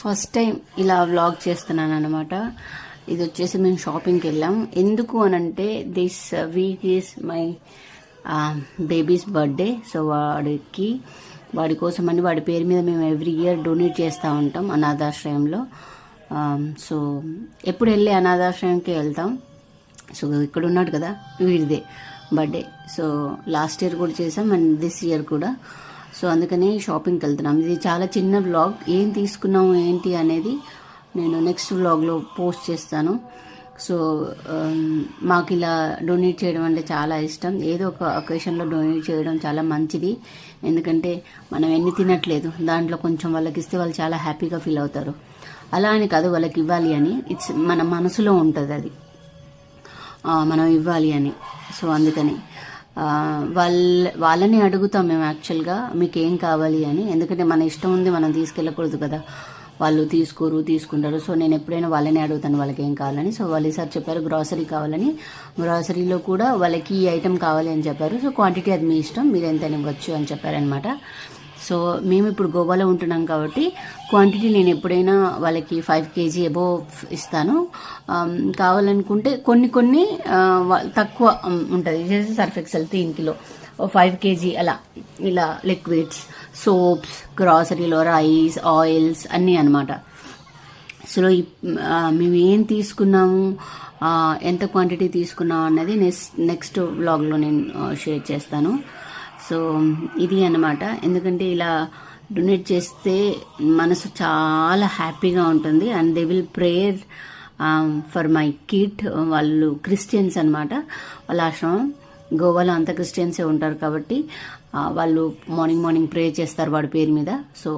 First time ఇలా vlog చేస్తున్నాను అనమాట. ఇది వచ్చేసి మేము షాపింగ్కి వెళ్ళాం. ఎందుకు అనంటే this week is my babies birthday. So వాడి కోసం అని వాడి పేరు మీద మేము ఎవ్రీ ఇయర్ డొనేట్ చేస్తూ ఉంటాం అనాథాశ్రయంలో. సో ఎప్పుడు వెళ్ళి అనాథాశ్రయంకి వెళ్తాం. సో ఇక్కడ ఉన్నాడు కదా, వీడిదే బర్త్డే. సో లాస్ట్ ఇయర్ కూడా చేసాం అండ్ దిస్ ఇయర్ కూడా. సో అందుకని షాపింగ్కి వెళ్తున్నాం. ఇది చాలా చిన్న వ్లాగ్. ఏం తీసుకున్నాము ఏంటి అనేది నేను నెక్స్ట్ వ్లాగ్లో పోస్ట్ చేస్తాను. సో మాకు ఇలా డొనేట్ చేయడం అంటే చాలా ఇష్టం. ఏదో ఒక ఒకేషన్లో డొనేట్ చేయడం చాలా మంచిది. ఎందుకంటే మనం ఎన్ని తినట్లేదు, దాంట్లో కొంచెం వాళ్ళకి ఇస్తే వాళ్ళు చాలా హ్యాపీగా ఫీల్ అవుతారు. అలా అని కాదు వాళ్ళకి ఇవ్వాలి అని, ఇట్స్ మన మనసులో ఉంటుంది అది మనం ఇవ్వాలి అని. సో అందుకని వాళ్ళని అడుగుతాం మేము యాక్చువల్గా మీకు ఏం కావాలి అని. ఎందుకంటే మన ఇష్టం ఉంది, మనం తీసుకెళ్ళకూడదు కదా. వాళ్ళు తీసుకుంటారు. సో నేను ఎప్పుడైనా వాళ్ళని అడుగుతాను వాళ్ళకి ఏం కావాలని. సో వాళ్ళు ఈసారి చెప్పారు గ్రాసరీ కావాలని. గ్రాసరీలో కూడా వాళ్ళకి ఈ ఐటెం కావాలి అని చెప్పారు. సో క్వాంటిటీ అది మీ ఇష్టం, మీరు ఎంత ఇవ్వచ్చు అని చెప్పారనమాట. సో మేము ఇప్పుడు గోవాలో ఉంటున్నాం కాబట్టి క్వాంటిటీ నేను ఎప్పుడైనా వాళ్ళకి 5 kg అబోవ్ ఇస్తాను. కావాలనుకుంటే కొన్ని తక్కువ ఉంటుంది. చేసి సర్ఫ్ ఎక్సెల్ 3 kg 5 kg అలా ఇలా లిక్విడ్స్, సోప్స్, గ్రాసరీలో రైస్, ఆయిల్స్ అన్నీ అనమాట. సో మేము ఏం తీసుకున్నాము, ఎంత క్వాంటిటీ తీసుకున్నాము అన్నది నెక్స్ట్ వ్లాగ్లో నేను షేర్ చేస్తాను. సో ఇది అన్నమాట. ఎందుకంటే ఇలా డొనేట్ చేస్తే మనసు చాలా హ్యాపీగా ఉంటుంది. And they will prayer for my kid. వాళ్ళు క్రిస్టియన్స్ అనమాట. వాళ్ళ ఆశ్రమం గోవాలో అంతా క్రిస్టియన్సే ఉంటారు కాబట్టి వాళ్ళు మార్నింగ్ ప్రే చేస్తారు వాడి పేరు మీద. సో